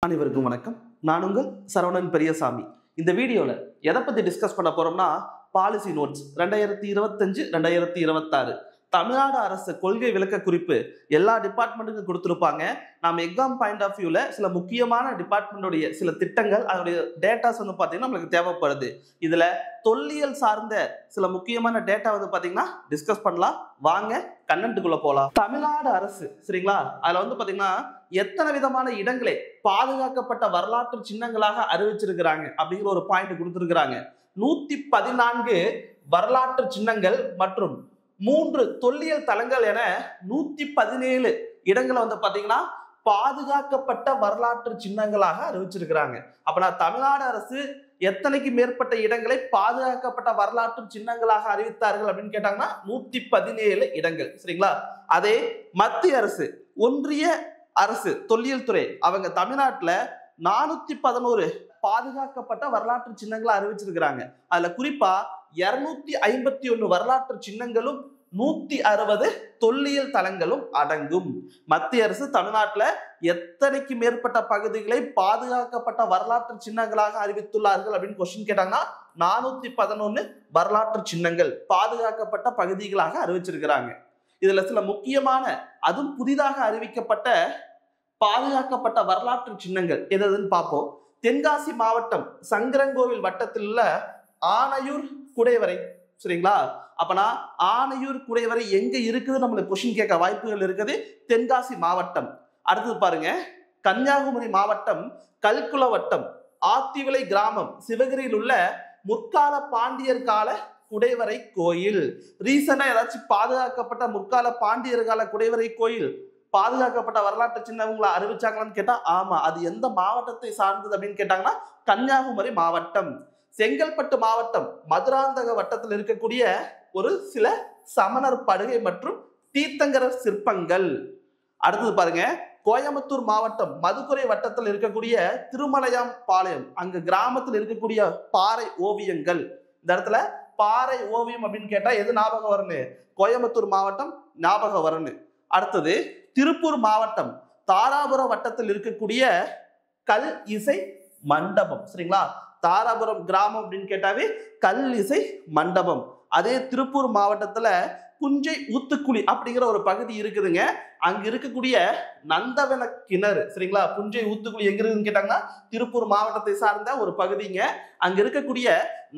அனைவருக்கும் வணக்கம். நான் உங்கள் சரவணன் பெரியசாமி. இந்த வீடியோல எதை பத்தி டிஸ்கஸ் பண்ண போறோம்னா, பாலிசி நோட்ஸ் 2025-2026 தமிழ்நாடு அரசு கொள்கை விளக்க குறிப்பு எல்லா டிபார்ட்மெண்ட்டுக்கும் கொடுத்துருப்பாங்க. நம்ம எக்ஸாம் பாயிண்ட் ஆஃப் வியூல சில முக்கியமான டிபார்ட்மெண்டோடைய சில திட்டங்கள் அதோடைய டேட்டாஸ் வந்து பாத்தீங்கன்னா நம்மளுக்கு தேவைப்படுது. இதுல தொல்லியல் சார்ந்த சில முக்கியமான டேட்டா வந்து பாத்தீங்கன்னா டிஸ்கஸ் பண்ணலாம். வாங்க கண்டென்ட்டுக்குள்ள போலாம். தமிழ்நாடு அரசு சரிங்களா, அதுல வந்து பாத்தீங்கன்னா எத்தனை விதமான இடங்களை பாதுகாக்கப்பட்ட வரலாற்று சின்னங்களாக அறிவிச்சிருக்கிறாங்க அப்படிங்கிற ஒரு பாயிண்ட் கொடுத்திருக்கிறாங்க. 114 வரலாற்று சின்னங்கள் மற்றும் 3 தொல்லியல் தலங்கள் என 117 இடங்களை வந்து பாத்தீங்கன்னா பாதுகாக்கப்பட்ட வரலாற்று சின்னங்களாக அறிவிச்சிருக்கிறாங்க. அப்ப தமிழ்நாடு அரசு எத்தனைக்கு மேற்பட்ட இடங்களை பாதுகாக்கப்பட்ட வரலாற்று சின்னங்களாக அறிவித்தார்கள் அப்படின்னு கேட்டாங்கன்னா 117 இடங்கள் சரிங்களா. அதே மத்திய அரசு ஒன்றிய அரசு தொல்லியல் துறை அவங்க தமிழ்நாட்டுல 411 பாதுகாக்கப்பட்ட வரலாற்று சின்னங்களை அறிவிச்சிருக்கிறாங்க. அதுல குறிப்பா 251 வரலாற்று சின்னங்களும் 160 தொல்லியல் தலங்களும் அடங்கும். மத்திய அரசு தமிழ்நாட்டுல எத்தனைக்கு மேற்பட்ட பகுதிகளை பாதுகாக்கப்பட்ட வரலாற்று சின்னங்களாக அறிவித்துள்ளார்கள் அப்படின்னு கொஸ்டின் கேட்டாங்கன்னா 411 வரலாற்று சின்னங்கள் பாதுகாக்கப்பட்ட பகுதிகளாக அறிவிச்சிருக்கிறாங்க. இதுல சில முக்கியமான அதுவும் புதிதாக அறிவிக்கப்பட்ட பாதுகாக்கப்பட்ட வரலாற்று சின்னங்கள் எதுன்னு பார்ப்போம். தென்காசி மாவட்டம் சங்கரங்கோவில் வட்டத்தில் உள்ள ஆனையூர் குடைவரை சரிங்களா. அப்பனா ஆனையூர் குடைவரை எங்க இருக்குது நம்மளுக்கு கொஸ்டின் கேட்க வாய்ப்புகள் இருக்குது. தென்காசி மாவட்டம். அடுத்தது பாருங்க, கன்னியாகுமரி மாவட்டம் கல்குள வட்டம் ஆத்திவிளை கிராமம் சிவகிரியில் உள்ள முற்கால பாண்டியர் கால குடைவரை கோயில். ரீசனா ஏதாச்சும் பாதுகாக்கப்பட்ட முற்கால பாண்டியர் கால குடைவரை கோயில் பாதுகாக்கப்பட்ட வரலாற்று சின்னங்களை அறிவிச்சாங்களான்னு கேட்டா ஆமா. அது எந்த மாவட்டத்தை சார்ந்தது அப்படின்னு கேட்டாங்கன்னா கன்னியாகுமரி மாவட்டம். செங்கல்பட்டு மாவட்டம் மதுராந்தக வட்டத்தில் இருக்கக்கூடிய ஒரு சில சமணர் படுகை மற்றும் தீர்த்தங்கர சிற்பங்கள். அடுத்தது பாருங்க, கோயம்புத்தூர் மாவட்டம் மதுக்குறை வட்டத்தில் இருக்கக்கூடிய திருமலையாம் பாளையம் அங்க கிராமத்தில் இருக்கக்கூடிய பாறை ஓவியங்கள். இந்த இடத்துல பாறை ஓவியம் அப்படின்னு கேட்டா எது ஞாபகம் வரணும்? கோயம்புத்தூர் மாவட்டம் ஞாபகம் வரணும். அடுத்தது திருப்பூர் மாவட்டம் தாராபுரம் வட்டத்தில் இருக்கக்கூடிய கல் இசை மண்டபம் சரிங்களா. தாராபுரம் கிராமம் அப்படின்னு கேட்டாவே கல் இசை மண்டபம். அதே திருப்பூர் மாவட்டத்துல புஞ்சை ஊத்துக்குழி அப்படிங்கிற ஒரு பகுதி இருக்குதுங்க. அங்க இருக்கக்கூடிய நந்தவன கிணறு சரிங்களா. புஞ்சை ஊத்துக்குழி எங்க இருக்குன்னு கேட்டாங்கன்னா திருப்பூர் மாவட்டத்தை சார்ந்த ஒரு பகுதிங்க. அங்க இருக்கக்கூடிய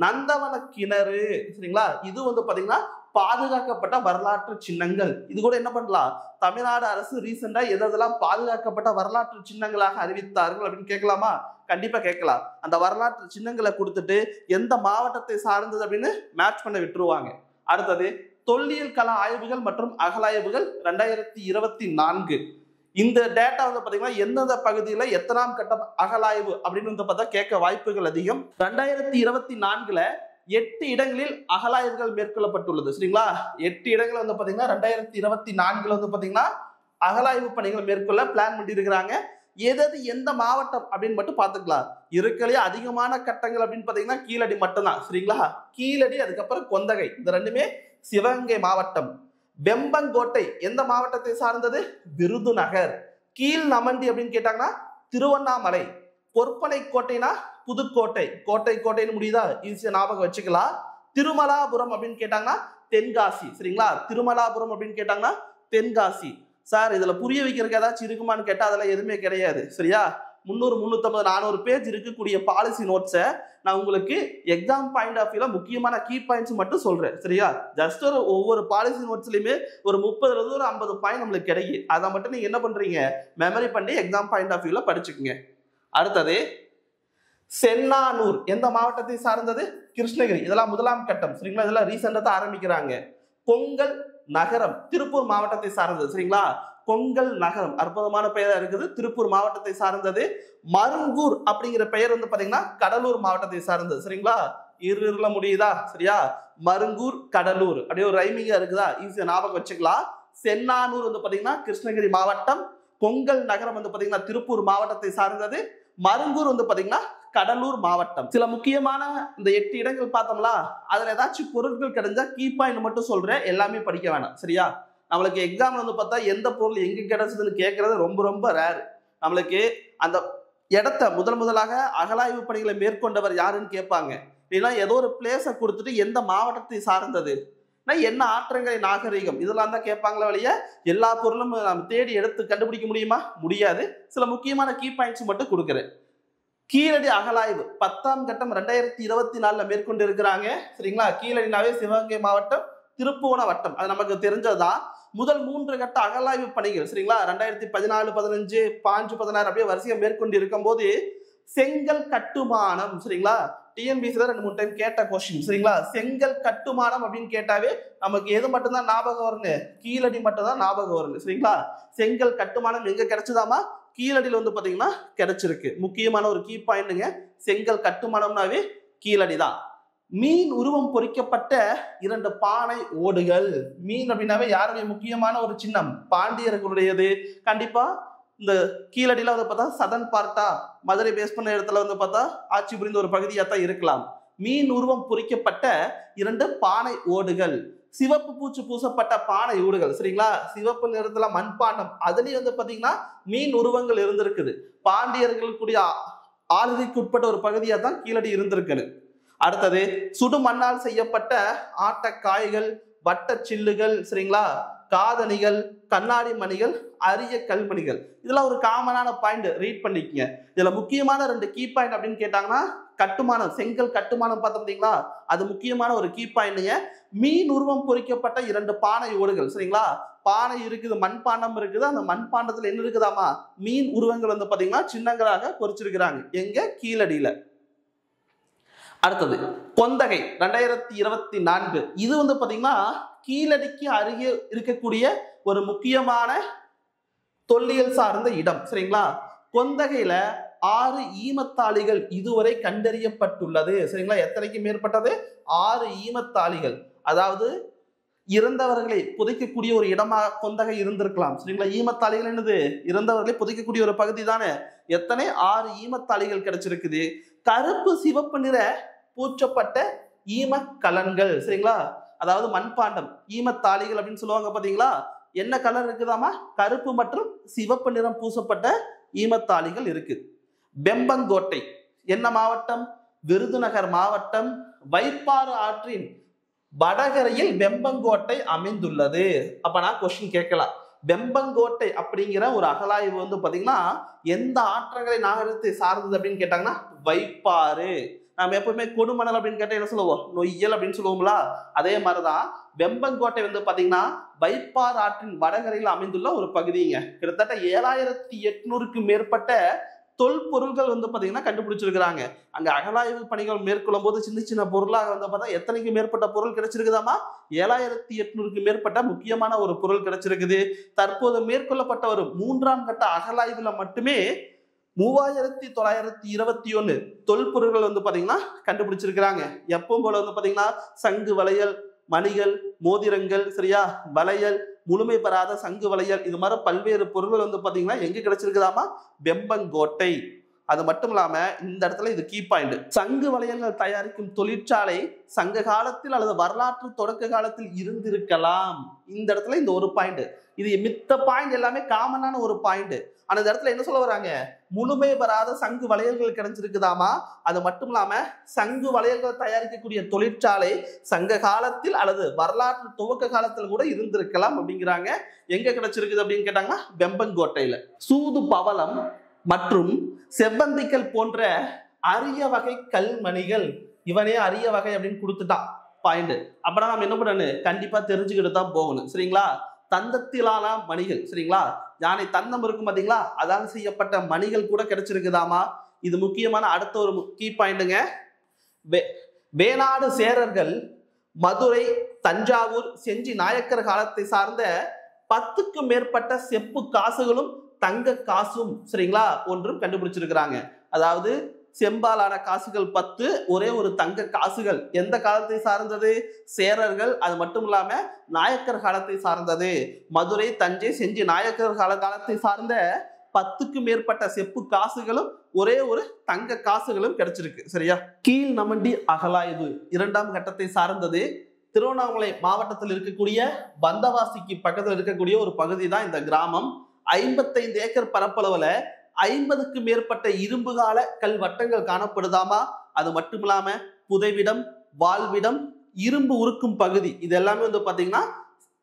நந்தவன கிணறு சரிங்களா. இது வந்து பாத்தீங்கன்னா பாதுகாக்கப்பட்ட வரலாற்று சின்னங்கள். இது கூட என்ன பண்ணலாம், தமிழ்நாடு அரசு ரீசெண்டா எதெல்லாம் பாதுகாக்கப்பட்ட வரலாற்று சின்னங்களாக அறிவித்தார்கள் அப்படின்னு கேட்கலாமா? கண்டிப்பா கேட்கலாம். அந்த வரலாற்று சின்னங்களை கொடுத்துட்டு எந்த மாவட்டத்தை சார்ந்தது அப்படின்னு மேட்ச் பண்ண விட்டுருவாங்க. அடுத்தது தொல்லியல் கள ஆய்வுகள் மற்றும் அகலாய்வுகள் 2024. இந்த டேட்டா வந்து பாத்தீங்கன்னா எந்தெந்த பகுதியில எத்தனாம் கட்டம் அகலாய்வு அப்படின்னு வந்து பார்த்தா கேட்க வாய்ப்புகள் அதிகம். 2024ல 8 இடங்களில் அகலாய்வுகள் மேற்கொள்ளப்பட்டுள்ளது சரிங்களா. 8 இடங்கள் வந்து பாத்தீங்கன்னா 2024ல வந்து பாத்தீங்கன்னா அகலாய்வு பணிகள் மேற்கொள்ள பிளான் பண்ணி இருக்கிறாங்க. எது எந்த மாவட்டம் அப்படின்னு மட்டும் பாத்துக்கலாம். இருக்கலே அதிகமான கட்டங்கள் அப்படின்னு பாத்தீங்கன்னா கீழடி மட்டும்தான் சரிங்களா. கீழடி அதுக்கப்புறம் கொந்தகை இந்த ரெண்டுமே சிவகங்கை மாவட்டம். வெம்பங்கோட்டை எந்த மாவட்டத்தை சார்ந்தது? விருதுநகர். கீழ் நமண்டி அப்படின்னு கேட்டாங்கன்னா திருவண்ணாமலை. பொற்பனை கோட்டைனா புதுக்கோட்டை. கோட்டைன்னு முடியுதா, ஈஸியா ஞாபகம் வச்சுக்கலாம். திருமலாபுரம் அப்படின்னு கேட்டாங்கன்னா தென்காசி சரிங்களா. திருமலாபுரம் அப்படின்னு கேட்டாங்கன்னா தென்காசி. சார் இதுல புரிய வைக்கிறதுக்கு ஏதாச்சும் இருக்குமான்னு கேட்டா அதெல்லாம் எதுவுமே கிடையாது சரியா. 300, 350, 400 பேஜ் இருக்கக்கூடிய பாலிசி நோட்ஸை நான் உங்களுக்கு எக்ஸாம் பாயிண்ட் ஆஃப் வியூல முக்கியமான கீ பாயிண்ட்ஸ் மட்டும் சொல்றேன் சரியா. ஜஸ்ட் ஒவ்வொரு பாலிசி நோட்ஸ்லயுமே ஒரு 30 ஒரு 50 பாயிண்ட் நம்மளுக்கு கிடைக்கும். அதை மட்டும் நீங்க என்ன பண்றீங்க, மெமரி பண்ணி எக்ஸாம் பாயிண்ட் ஆஃப் வியூல படிச்சுக்கோங்க. அடுத்தது சென்னானூர் எந்த மாவட்டத்தை சார்ந்தது? கிருஷ்ணகிரி. இதெல்லாம் முதலாம் கட்டம் சரிங்களா. இதெல்லாம் ரீசெண்டா தான் ஆரம்பிக்கிறாங்க. பொங்கல் நகரம் திருப்பூர் மாவட்டத்தை சார்ந்தது சரிங்களா. பொங்கல் நகரம் அற்புதமான பெயரா இருக்குது, திருப்பூர் மாவட்டத்தை சார்ந்தது. மருங்கூர் அப்படிங்கிற பெயர் வந்து பாத்தீங்கன்னா கடலூர் மாவட்டத்தை சார்ந்தது சரிங்களா. இருல முடியுதா சரியா. மருங்கூர் கடலூர் அப்படியே ஒரு ரைமிங்கா இருக்குதா, ஈஸியா ஞாபகம் வச்சுக்கலாம். சென்னானூர் வந்து பாத்தீங்கன்னா கிருஷ்ணகிரி மாவட்டம். பொங்கல் நகரம் வந்து பாத்தீங்கன்னா திருப்பூர் மாவட்டத்தை சார்ந்தது. மருங்கூர் வந்து பாத்தீங்கன்னா கடலூர் மாவட்டம். சில முக்கியமான இந்த 8 இடங்கள் பார்த்தோம்ல, அதுல ஏதாச்சும் பொருட்கள் கிடைச்சா கீ பாயிண்ட் மட்டும் சொல்றேன், எல்லாமே படிக்க வேணாம் சரியா. நம்மளுக்கு எக்ஸாம் வந்து பார்த்தா எந்த பொருள் எங்க கிடைச்சதுன்னு கேட்கறது ரொம்ப ரொம்ப ரேர். நம்மளுக்கு அந்த இடத்த முதலாக அகழாய்வு பணிகளை மேற்கொண்டவர் யாருன்னு கேட்பாங்க. இல்லைன்னா ஏதோ ஒரு பிளேஸை கொடுத்துட்டு எந்த மாவட்டத்தை சார்ந்தது, என்ன ஆற்றங்கரை நாகரிகம், இதெல்லாம் தான் கேட்பாங்களே வழிய எல்லா பொருளும் நம்ம தேடி எடுத்து கண்டுபிடிக்க முடியுமா? முடியாது. சில முக்கியமான கீ பாயிண்ட்ஸ் மட்டும் கொடுக்குறேன். கீழடி அகழாய்வு 10ஆம் கட்டம் 2024 மேற்கொண்டு இருக்கிறாங்க. சரிங்களா? கீழடினாவே சிவகங்கை மாவட்டம், திருப்புவன வட்டம், அது நமக்கு தெரிஞ்சதுதான். முதல் 3 கட்ட அகழாய்வு பணிகள் சரிங்களா 2014, 15, 5, 16 அப்படியே வரிசையை மேற்கொண்டு இருக்கும் போது செங்கல் கட்டுமானம் சரிங்களா டிஎன்பிசில 2-3 டைம் கேட்ட கொஸ்டின் சரிங்களா. செங்கல் கட்டுமானம் அப்படின்னு கேட்டாவே நமக்கு எது மட்டும்தான் ஞாபகம் வரும்னு, கீழடி மட்டும் தான் ஞாபகம் வரும் சரிங்களா. செங்கல் கட்டுமானம் எங்க கிடைச்சதாமா? கீழடியில் வந்து பாத்தீங்கன்னா கிடைச்சிருக்கு. முக்கியமான ஒரு கீ பாயிண்ட்டுங்க. செங்கல் கட்டுமானம்னாவே கீழடி தான். மீன் உருவம் பொறிக்கப்பட்ட 2 பானை ஓடுகள். மீன் அப்படின்னாவே யாருடைய முக்கியமான ஒரு சின்னம்? பாண்டியர்களுடையது. கண்டிப்பா இந்த கீழடியில வந்து பார்த்தா சதன் பார்ட்டா மதுரை பேஸ் பண்ண இடத்துல வந்து பார்த்தா ஆட்சி புரிந்த ஒரு பகுதியா தான் இருக்கலாம். மீன் உருவம் பொறிக்கப்பட்ட 2 பானை ஓடுகள், சிவப்பு பூச்சு பூசப்பட்ட பானை ஓடுகள் சரிங்களா. சிவப்பு நிறத்துல மண்பாண்டம், அதுலயும் வந்து பாத்தீங்கன்னா மீன் உருவங்கள் இருந்திருக்குது. பாண்டியர்களுக்குரிய ஆளுகைக்கு உட்பட்ட ஒரு பகுதியா தான் கீழடி இருந்திருக்குது. அடுத்தது சுடு மண்ணால் செய்யப்பட்ட ஆட்ட காய்கள், வட்ட சில்லுகள் சரிங்களா, காதணிகள், கண்ணாடி மணிகள், அரிய கல்மணிகள். இதெல்லாம் ஒரு காமனான பாயிண்ட், ரீட் பண்ணிக்கங்க. இதுல முக்கியமான 2 கீ பாயிண்ட் அப்படின்னு கேட்டாங்கன்னா கட்டுமானம், செங்கல் கட்டுமானம் பார்த்தீங்களா, அது முக்கியமான ஒரு கீ பாயிண்ட்ங்க. மீன் உருவம் பொறிக்கப்பட்ட 2 பானை ஓடுகள் சரிங்களா. பானை இருக்குது, மண்பாண்டம் இருக்குது. அந்த மண்பாண்டத்துல என்ன இருக்குதாமா? மீன் உருவங்கள் வந்து பாத்தீங்கன்னா சின்னங்களாக பொறிச்சிருக்கிறாங்க. எங்க? கீழடியில. அடுத்தது கொந்தகை 2024. இது வந்து பாத்தீங்கன்னா கீழடிக்கு அருகே இருக்கக்கூடிய ஒரு முக்கியமான தொல்லியல் சார்ந்த இடம் சரிங்களா. கொந்தகையில 6 ஈமத்தாளிகள் இதுவரை கண்டறியப்பட்டுள்ளது சரிங்களா. எத்தனைக்கு மேற்பட்டது? 6 ஈமத்தாளிகள். அதாவது இறந்தவர்களை புதைக்கக்கூடிய ஒரு இடமா கொந்தகை இருந்திருக்கலாம் சரிங்களா. ஈமத்தாளிகள் என்னது? இறந்தவர்களை புதைக்கக்கூடிய ஒரு பகுதி தானே. எத்தனை? 6 ஈமத்தாளிகள் கிடைச்சிருக்குது. கருப்பு சிவப்பு நிற பூச்சப்பட்ட ஈமக்கலன்கள் சரிங்களா. அதாவது மண்பாண்டம், ஈமத்தாளிகள் அப்படின்னு சொல்லுவாங்க பாத்தீங்களா. என்ன கலர் இருக்குதாமா? கருப்பு மற்றும் சிவப்பு நிறம் பூசப்பட்ட ஈமத்தாளிகள் இருக்கு. பெம்பங்கோட்டை என்ன மாவட்டம்? விருதுநகர் மாவட்டம். வைப்பாறு ஆற்றின் வடகரையில் பெம்பங்கோட்டை அமைந்துள்ளது. அப்ப நான் கொஸ்டின் கேட்கலாம், பெம்பங்கோட்டை அப்படிங்கிற ஒரு அகழாய்வு வந்து பாத்தீங்கன்னா எந்த ஆற்றங்கரை நாகரிகத்தை சார்ந்தது அப்படின்னு கேட்டாங்கன்னா வைப்பாறு. நம்ம எப்பவுமே கொடுமணல் அப்படின்னு கேட்டா என்ன சொல்லுவோம்? நொய்யல் அப்படின்னு சொல்லுவோம்ல. அதே மாதிரிதான் வெம்பங்கோட்டை வந்து பாத்தீங்கன்னா வைப்பாறு ஆற்றின் வடகரையில் அமைந்துள்ள ஒரு பகுதிங்க. கிட்டத்தட்ட 7800க்கு மேற்பட்ட தொல்பொருள்கள் வந்து பாத்தீங்கன்னா கண்டுபிடிச்சிருக்கிறாங்க. அங்க அகழாய்வு பணிகள் மேற்கொள்ளும் போது சின்ன சின்ன பொருளாக வந்து பார்த்தா எத்தனைக்கு மேற்பட்ட பொருள் கிடைச்சிருக்குதாமா? 7800க்கு மேற்பட்ட முக்கியமான ஒரு பொருள் கிடைச்சிருக்குது. தற்போது மேற்கொள்ளப்பட்ட ஒரு 3ஆம் கட்ட அகழாய்வுல மட்டுமே 3921 தொல்பொருள்கள் வந்து பாத்தீங்கன்னா கண்டுபிடிச்சிருக்கிறாங்க. எப்பவும் போல வந்து பாத்தீங்கன்னா சங்கு வளையல், மணிகள், மோதிரங்கள் சரியா, வளையல், முழுமை பெறாத சங்கு வளையல், இது மாதிரி பல்வேறு பொருள்கள் வந்து பாத்தீங்கன்னா எங்க கிடைச்சிருக்குதாமா? பெம்பங்கோட்டை. அது மட்டும் இல்லாம இந்த இடத்துல இது கீ பாயிண்ட். சங்கு வளையல்கள் தயாரிக்கும் தொழிற்சாலை சங்க காலத்தில் அல்லது வரலாற்று தொடக்க காலத்தில் இருந்திருக்கலாம். இந்த இடத்துல இந்த ஒரு பாயிண்ட். இது மித்த பாயிண்ட் எல்லாமே காமனான ஒரு பாயிண்ட். ஆனா இந்த இடத்துல என்ன சொல்ல வராங்க? முழுமை பெறாத சங்கு வளையல்கள் கிடைச்சிருக்குதாமா. அது மட்டும் இல்லாம சங்கு வளையல்கள் தயாரிக்கக்கூடிய தொழிற்சாலை சங்க காலத்தில் அல்லது வரலாற்று துவக்க காலத்தில் கூட இருந்திருக்கலாம் அப்படிங்கிறாங்க. எங்க கிடைச்சிருக்குது அப்படின்னு கேட்டாங்கன்னா பெம்பங்கோட்டையில. சூது பவளம் மற்றும் செவ்வந்திகள் போன்ற அரிய வகை கல்மணிகள். இவனே அரிய வகை அப்படின்னு கொடுத்துட்டான் பாயிண்ட். அப்புறம் நம்ம என்ன பண்ணணும்? கண்டிப்பா தெரிஞ்சுக்கிட்டு தான் போகணும் சரிங்களா. தந்தத்திலான மணிகள் சரிங்களா. யானை தந்தம் இருக்கும் பாத்தீங்களா, அதால் செய்யப்பட்ட மணிகள் கூட கிடைச்சிருக்குதாமா. இது முக்கியமான அடுத்த ஒரு கீ பாயிண்ட்டுங்க. வேணாடு சேரர்கள் மதுரை, தஞ்சாவூர், செஞ்சி நாயக்கர் காலத்தை சார்ந்த 10க்கும் மேற்பட்ட செப்பு காசுகளும் தங்க காசும் சரிங்களா ஒன்றும் கண்டுபிடிச்சிருக்கிறாங்க. அதாவது செம்பாலான காசுகள் 10, ஒரே ஒரு தங்க காசுகள். எந்த காலத்தை சார்ந்தது? சேரர்கள். அது மட்டும் இல்லாம நாயக்கர் காலத்தை சார்ந்தது. மதுரை, தஞ்சை, செஞ்சி நாயக்கர் காலத்தை சார்ந்த 10க்கும் மேற்பட்ட செப்பு காசுகளும் ஒரே ஒரு தங்க காசுகளும் கிடைச்சிருக்கு சரியா. கீழ் நமண்டி அகழாய்வு 2ஆம் கட்டத்தை சார்ந்தது. திருவண்ணாமலை மாவட்டத்தில் இருக்கக்கூடிய பந்தவாசிக்கு பக்கத்தில் இருக்கக்கூடிய ஒரு பகுதி தான் இந்த கிராமம். 55 ஏக்கர் பரப்பளவுல 50க்கும் மேற்பட்ட இரும்பு கால கல்வட்டங்கள் காணப்படுதாமா. அது மட்டும் இல்லாம புதைவிடம், வாழ்விடம், இரும்பு உருக்கும் பகுதி இது எல்லாமே வந்து பாத்தீங்கன்னா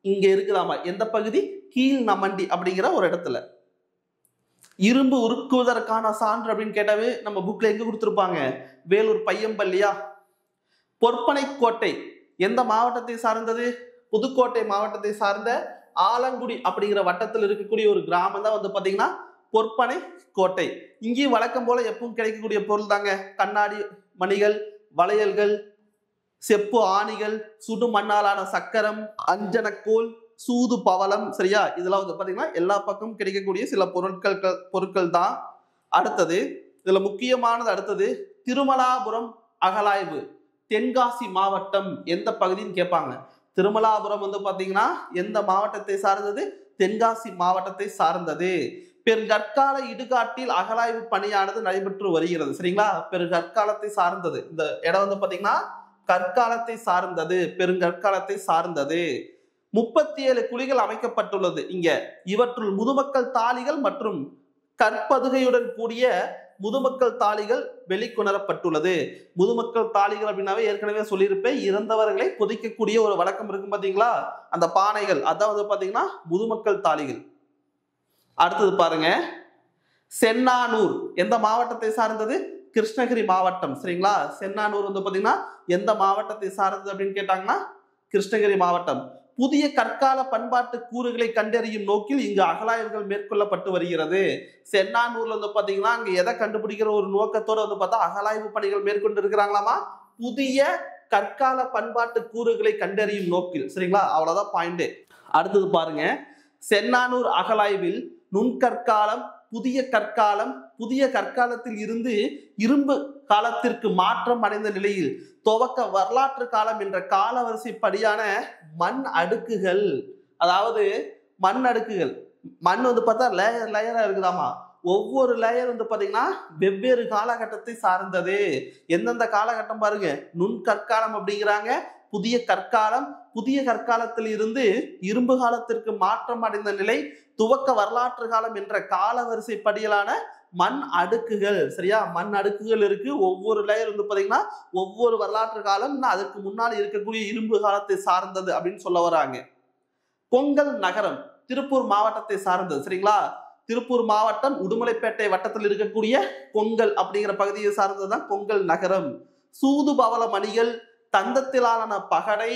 இங்க இருக்குதாமா. எந்த பகுதி? கீழ் நமண்டி அப்படிங்கிற ஒரு இடத்துல. இரும்பு உருக்குவதற்கான சான்று அப்படின்னு கேட்டாவே நம்ம புக்ல எங்க கொடுத்திருப்பாங்க? வேலூர் பையம்பள்ளியா. பொற்பனை கோட்டை எந்த மாவட்டத்தை சார்ந்தது? புதுக்கோட்டை மாவட்டத்தை சார்ந்த ஆலங்குடி அப்படிங்கிற வட்டத்தில் இருக்கக்கூடிய ஒரு கிராமம் தான் வந்து பாத்தீங்கன்னா பொற்பனை கோட்டை. இங்கேயும் வழக்கம் போல எப்பவும் கிடைக்கக்கூடிய பொருள் தாங்க கண்ணாடி மணிகள், வளையல்கள், செப்பு ஆணிகள், சுடு மண்ணாலான சக்கரம், அஞ்சனக்கோல், சூது பவளம். சரியா? இதெல்லாம் வந்து பாத்தீங்கன்னா எல்லா பக்கமும் கிடைக்கக்கூடிய சில பொருட்கள் தான். அடுத்தது இதுல முக்கியமானது அடுத்தது திருமலாபுரம் அகலாய்வு. தென்காசி மாவட்டம் எந்த பகுதின்னு கேட்பாங்க. திருமலாபுரம் வந்து பாத்தீங்கன்னா எந்த மாவட்டத்தை சார்ந்தது? தென்காசி மாவட்டத்தை சார்ந்தது. பெருங்கற்கால இடுகாட்டில் அகலாய்வு பணியானது நடைபெற்று வருகிறது. சரிங்களா? பெருங்கற்காலத்தை சார்ந்தது. இந்த இடம் வந்து பாத்தீங்கன்னா கற்காலத்தை சார்ந்தது, பெருங்கற்காலத்தை சார்ந்தது. 37 குழிகள் அமைக்கப்பட்டுள்ளது இங்க. இவற்றுள் முதுமக்கள் தாளிகள் மற்றும் கற்பதுகையுடன் கூடிய முதுமக்கள் தாளிகள் வெளிக்கொணரப்பட்டுள்ளது. முதுமக்கள் தாளிகள் அப்படின்னாவே ஏற்கனவே சொல்லியிருப்பேன், இறந்தவர்களை புதைக்கக்கூடிய ஒரு வழக்கம் இருக்கும் பாத்தீங்களா, அந்த பானைகள் அதான் வந்து பாத்தீங்கன்னா முதுமக்கள் தாளிகள். அடுத்தது பாருங்க, சென்னானூர் எந்த மாவட்டத்தை சார்ந்தது? கிருஷ்ணகிரி மாவட்டம். சரிங்களா? சென்னானூர் வந்து பாத்தீங்கன்னா எந்த மாவட்டத்தை சார்ந்தது அப்படின்னு கேட்டாங்கன்னா கிருஷ்ணகிரி மாவட்டம். புதிய கற்கால பண்பாட்டு கூறுகளை கண்டறியும் நோக்கில் இங்கு அகலாய்வுகள் மேற்கொள்ளப்பட்டு வருகிறது. சென்னானூர்ல வந்து பாத்தீங்கன்னா அங்க எதை கண்டுபிடிக்கிற ஒரு நோக்கத்தோட வந்து பார்த்தா அகலாய்வு பணிகள் மேற்கொண்டு இருக்கிறாங்களாமா. புதிய கற்கால பண்பாட்டு கூறுகளை கண்டறியும் நோக்கில். சரிங்களா? அவ்வளவுதான் பாயிண்ட். அடுத்தது பாருங்க, சென்னானூர் அகலாய்வில் நுண்கற்காலம், புதிய கற்காலம், புதிய கற்காலத்தில் இருந்து இரும்பு காலத்திற்கு மாற்றம் அடைந்த நிலையில் துவக்க வரலாற்று காலம் என்ற காலவரிசைப்படியான மண் அடுக்குகள், அதாவது மண் அடுக்குகள், மண் வந்து பார்த்தா லேயர் லேயரா இருக்குதாமா. ஒவ்வொரு லேயர் வந்து பாத்தீங்கன்னா வெவ்வேறு காலகட்டத்தை சார்ந்தது. எந்தெந்த காலகட்டம் பாருங்க, நுண்கற்காலம் அப்படிங்கிறாங்க, புதிய கற்காலம், புதிய கற்காலத்தில் இருந்து இரும்பு காலத்திற்கு மாற்றம் அடைந்த நிலை, துவக்க வரலாற்று காலம் என்ற காலவரிசைப்படியிலான மண் அடுக்குகள். சரியா? மண் அடுக்குகள் இருக்கு. ஒவ்வொரு லேயர் வந்து பாத்தீங்கன்னா ஒவ்வொரு வரலாற்று காலம், அதுக்கு முன்னாடி இருக்கக்கூடிய இரும்பு காலத்தை சார்ந்தது அப்படின்னு சொல்ல வராங்க. பொங்கல் நகரம் திருப்பூர் மாவட்டத்தை சார்ந்தது. சரிங்களா? திருப்பூர் மாவட்டம் உடுமலைப்பேட்டை வட்டத்தில் இருக்கக்கூடிய பொங்கல் அப்படிங்கிற பகுதியை சார்ந்ததுதான் பொங்கல் நகரம். சூது பவள மணிகள், தந்தத்திலான பகடை,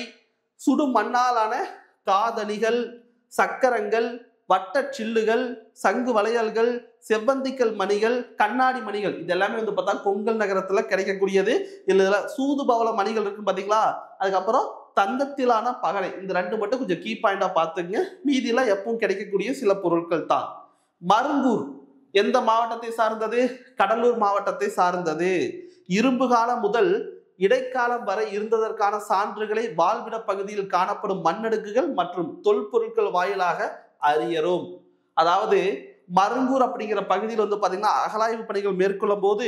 சுடு மண்ணாலான காதணிகள், சக்கரங்கள், வட்ட சில்லுகள், சங்கு வளையல்கள், செவ்வந்திக்கல் மணிகள், கண்ணாடி மணிகள் இதெல்லாமே வந்து பார்த்தா பொங்கல் நகரத்துல கிடைக்கக்கூடியது. இதுல சூது பவள மணிகள் இருக்கு பாத்தீங்களா, அதுக்கப்புறம் தந்தத்திலான பகடை, இந்த ரெண்டு மட்டும் கொஞ்சம் கீ பாயிண்டா பாத்துங்க. மீதியெல்லாம் எப்பவும் கிடைக்கக்கூடிய சில பொருட்கள் தான். மருங்கூர் எந்த மாவட்டத்தை சார்ந்தது? கடலூர் மாவட்டத்தை சார்ந்தது. இரும்பு காலம் முதல் இடைக்காலம் வரை இருந்ததற்கான சான்றுகளை வாழ்விட பகுதியில் காணப்படும் மண்ணடுக்குகள் மற்றும் தொல்பொருட்கள் வாயிலாக அறியறோம். அதாவது மருங்கூர் அப்படிங்கிற பகுதியில் வந்து பாத்தீங்கன்னா அகலாய்வு பணிகள் மேற்கொள்ளும் போது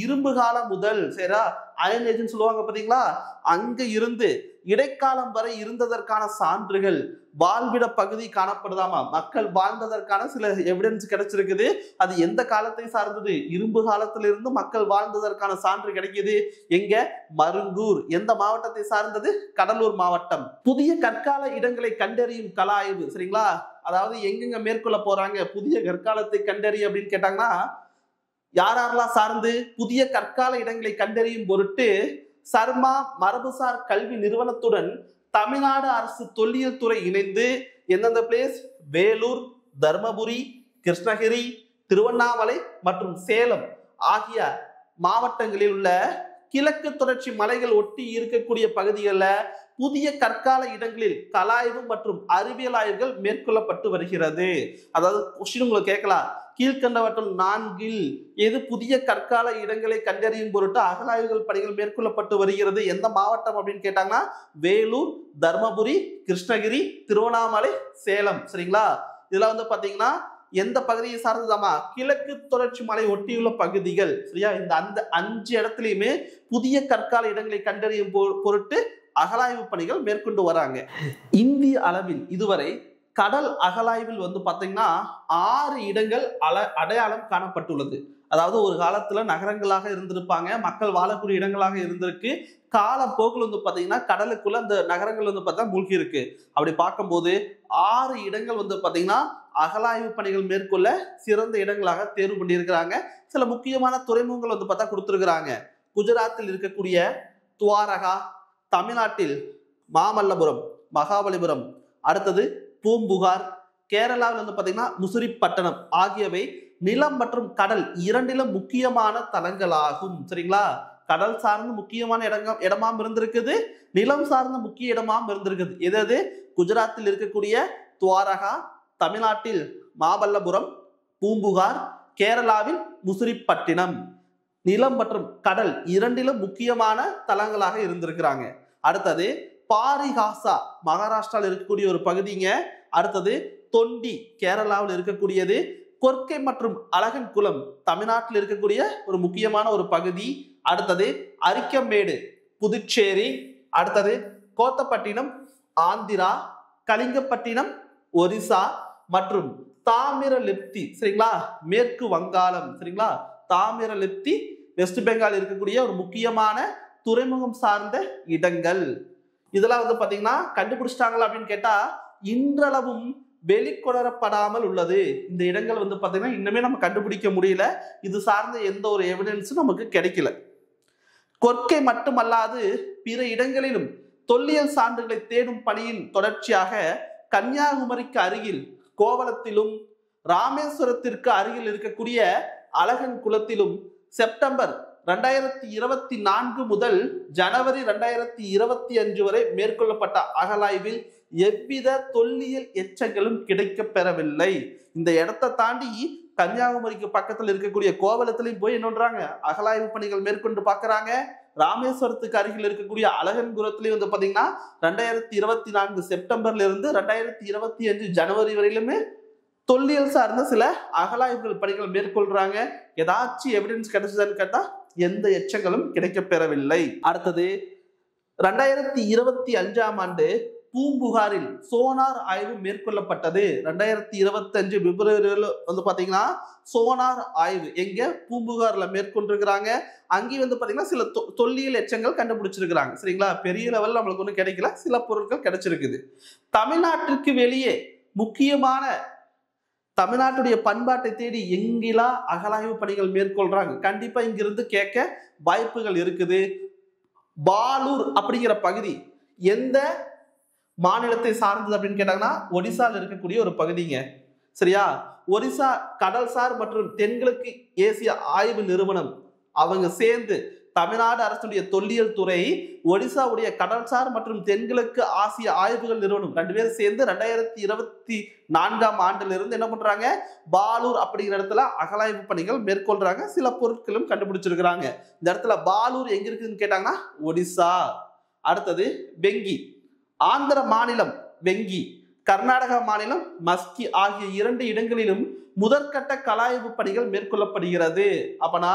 இரும்பு காலம் முதல், சரியா, அயன் ஏஜ்னு சொல்லுவாங்க பாத்தீங்களா, அங்க இருந்து இடைக்காலம் வரை இருந்ததற்கான சான்றுகள் வாழ்விட பகுதி காணப்படுதாமா. மக்கள் வாழ்ந்ததற்கான சில எவிடன்ஸ் கிடைச்சிருக்குது. அது எந்த காலத்தை சார்ந்தது? இரும்பு காலத்திலிருந்து மக்கள் வாழ்ந்ததற்கான சான்று கிடைக்குது. எங்க? மருங்கூர். எந்த மாவட்டத்தை சார்ந்தது? கடலூர் மாவட்டம். புதிய கற்கால இடங்களை கண்டறியும் கள ஆய்வு. சரிங்களா? அதாவது எங்கெங்க மேற்கொள்ள போறாங்க புதிய கற்காலத்தை கண்டறிய அப்படின்னு கேட்டாங்கன்னா யாரெல்லாம் சார்ந்து புதிய கற்கால இடங்களை கண்டறியும் பொருட்டு சர்மா மரபுசார் கல்வி நிறுவனத்துடன் தமிழ்நாடு அரசு தொல்லியல் துறை இணைந்து எந்தெந்த பிளேஸ்? வேலூர், தர்மபுரி, கிருஷ்ணகிரி, திருவண்ணாமலை மற்றும் சேலம் ஆகிய மாவட்டங்களில் உள்ள கிழக்கு தொடர்ச்சி மலைகள் ஒட்டி இருக்கக்கூடிய பகுதிகளில் புதிய கற்கால இடங்களில் கலாய்வு மற்றும் அறிவியல் ஆய்வுகள் மேற்கொள்ளப்பட்டு வருகிறது. அதாவது கொஸ்டின் உங்களுக்கு கேட்கலாம், கீழ்கண்டவற்றுள் 4 எது புதிய கற்கால இடங்களை கண்டறியும் பொருட்டு அகலாய்வுகள் பணிகள் மேற்கொள்ளப்பட்டு வருகிறது? எந்த மாவட்டம் அப்படின்னு கேட்டாங்கன்னா வேலூர், தர்மபுரி, கிருஷ்ணகிரி, திருவண்ணாமலை, சேலம். சரிங்களா? இதுல வந்து பாத்தீங்கன்னா எந்த பகுதியை சார்ந்ததாமா? கிழக்கு தொடர்ச்சி மலை ஒட்டியுள்ள பகுதிகள். சரியா? அந்த 5 இடத்துலயுமே புதிய கற்கால இடங்களை கண்டறியும் பொருட்டு அகலாய்வு பணிகள் மேற்கொண்டு வராங்க. இந்திய அளவில் இதுவரை கடல் அகலாய்வில் வந்து பாத்தீங்கன்னா 6 இடங்கள் அடையாளம் காணப்பட்டுள்ளது. அதாவது ஒரு காலத்துல நகரங்களாக இருந்திருப்பாங்க, மக்கள் வாழக்கூடிய இடங்களாக இருந்திருக்கு. காலப்போக்கில் வந்து பாத்தீங்கன்னா கடலுக்குள்ள அந்த நகரங்கள் வந்து பார்த்தா மூழ்கி இருக்கு. அப்படி பார்க்கும்போது 6 இடங்கள் வந்து பாத்தீங்கன்னா அகலாய்வு பணிகள் மேற்கொள்ள சிறந்த இடங்களாக தேர்வு பண்ணியிருக்கிறாங்க. சில முக்கியமான துறைமுகங்கள் வந்து பார்த்தா கொடுத்திருக்கிறாங்க. குஜராத்தில் இருக்கக்கூடிய துவாரகா, தமிழ்நாட்டில் மாமல்லபுரம், மகாபலிபுரம், அடுத்தது பூம்புகார், கேரளாவில் வந்து பாத்தீங்கன்னா முசிறிப்பட்டணம் ஆகியவை நிலம் மற்றும் கடல் இரண்டிலும் முக்கியமான தலங்களாகும். சரிங்களா? கடல் சார்ந்த முக்கியமான இடமாம் இருந்திருக்குது, நிலம் சார்ந்த முக்கிய இடமாம் இருந்திருக்குது. எது? குஜராத்தில் இருக்கக்கூடிய துவாரகா, தமிழ்நாட்டில் மாமல்லபுரம், பூம்புகார், கேரளாவில் முசிறிப்பட்டினம். நிலம் மற்றும் கடல் இரண்டிலும் முக்கியமான தலங்களாக இருந்திருக்கிறாங்க. அடுத்தது பாரிகாசா, மகாராஷ்டிராவில் இருக்கக்கூடிய ஒரு பகுதிங்க. அடுத்தது தொண்டி, கேரளாவில் இருக்கக்கூடியது. கொர்க்கை மற்றும் அழகன் குளம், தமிழ்நாட்டில் இருக்கக்கூடிய ஒரு முக்கியமான ஒரு பகுதி. அடுத்தது அரிக்கமேடு, புதுச்சேரி. அடுத்தது கோத்தப்பட்டினம், ஆந்திரா. கலிங்கப்பட்டினம், ஒரிசா. மற்றும் தாமிரலிப்தி, சரிங்களா, மேற்கு வங்காளம். சரிங்களா? தாமிரலிப்தி வெஸ்ட் பெங்கால் இருக்கக்கூடிய ஒரு முக்கியமான துறைமுகம் சார்ந்த இடங்கள். இதெல்லாம் வந்து பாத்தீங்கன்னா கண்டுபிடிச்சிட்டாங்களா அப்படின்னு கேட்டா இன்றளவும் வெளிக்கொணரப்படாமல் உள்ளது. இந்த இடங்கள் வந்து பாத்தீங்கன்னா இன்னுமே நம்ம கண்டுபிடிக்க முடியல. இது சார்ந்த எந்த ஒரு எவிடன்ஸும் நமக்கு கிடைக்கல. கொர்க்கை மட்டுமல்லாது பிற இடங்களிலும் தொல்லியல் சான்றுகளை தேடும் பணியின் தொடர்ச்சியாக கன்னியாகுமரிக்கு அருகில் கோவளத்திலும், ராமேஸ்வரத்திற்கு அருகில் இருக்கக்கூடிய அழகன் குளத்திலும் செப்டம்பர் 2024 முதல் ஜனவரி 2025 வரை மேற்கொள்ளப்பட்ட அகலாய்வில் எவ்வித தொல்லியல் எச்சங்களும் கிடைக்க பெறவில்லை. இந்த இடத்தை தாண்டி கன்னியாகுமரிக்கு பக்கத்தில் இருக்கக்கூடிய கோவளத்திலையும் போய் என்னன்றாங்க அகலாய்வு பணிகள் மேற்கொண்டு பார்க்கறாங்க. ராமேஸ்வரத்துக்கு அருகில் இருக்கக்கூடிய அழகன்குளத்திலையும் வந்து பாத்தீங்கன்னா 2024 செப்டம்பர்ல இருந்து 2025 ஜனவரி வரையிலுமே தொல்லியல் சார்ந்த சில அகலாய்வுகள் பணிகள் மேற்கொள்றாங்க. ஏதாச்சும் எவிடன்ஸ் கிடைச்சதுன்னு கேட்டா எந்த எச்சங்களும் கிடைக்க பெறவில்லை. அடுத்தது 2025 ஆண்டு பூம்புகாரில் சோனார் ஆய்வு மேற்கொள்ளப்பட்டது. 2025 பிப்ரவரியில் வந்து பாத்தீங்கன்னா சோனார் ஆய்வு எங்க பூம்புகார்ல மேற்கொண்டிருக்கிறாங்க. அங்கேயும் வந்து பாத்தீங்கன்னா சில தொல்லியல் எச்சங்கள் கண்டுபிடிச்சிருக்கிறாங்க. சரிங்களா? பெரிய லெவல்ல நம்மளுக்கு ஒன்றும் கிடைக்கல, சில பொருட்கள் கிடைச்சிருக்குது. தமிழ்நாட்டிற்கு வெளியே முக்கியமான தமிழ்நாட்டுடைய பண்பாட்டை தேடி எங்கிலா அகலாய்வு பணிகள் மேற்கொள்றாங்க. கண்டிப்பா இங்கிருந்து கேட்க வாய்ப்புகள் இருக்குது. பாலூர் அப்படிங்கிற பகுதி எந்த மாநிலத்தை சார்ந்தது அப்படின்னு கேட்டாங்கன்னா ஒடிசால இருக்கக்கூடிய ஒரு பகுதிங்க. சரியா? ஒரிசா கடல்சார் மற்றும் தென்கிழக்கு ஏசிய ஆய்வு நிறுவனம் அவங்க சேர்ந்து தமிழ்நாடு அரசுடைய தொல்லியல் துறை, ஒடிசாவுடைய கடல்சார் மற்றும் தென்கிழக்கு ஆசிய ஆய்வுகள் நிறுவனம் 2 பேரும் சேர்ந்து 2024 ஆண்டுல இருந்து என்ன பண்றாங்க பாலூர் அப்படிங்கிற இடத்துல அகலாய்வு பணிகள் மேற்கொள்றாங்க. சில பொருட்களும் கண்டுபிடிச்சிருக்கிறாங்க. இந்த இடத்துல பாலூர் எங்க இருக்குன்னு கேட்டாங்கன்னா ஒடிசா. அடுத்தது வெங்கி, ஆந்திர மாநிலம் வெங்கி, கர்நாடகா மாநிலம் மஸ்கி ஆகிய 2 இடங்களிலும் முதற்கட்ட கலாய்வு பணிகள் மேற்கொள்ளப்படுகிறது. அப்பனா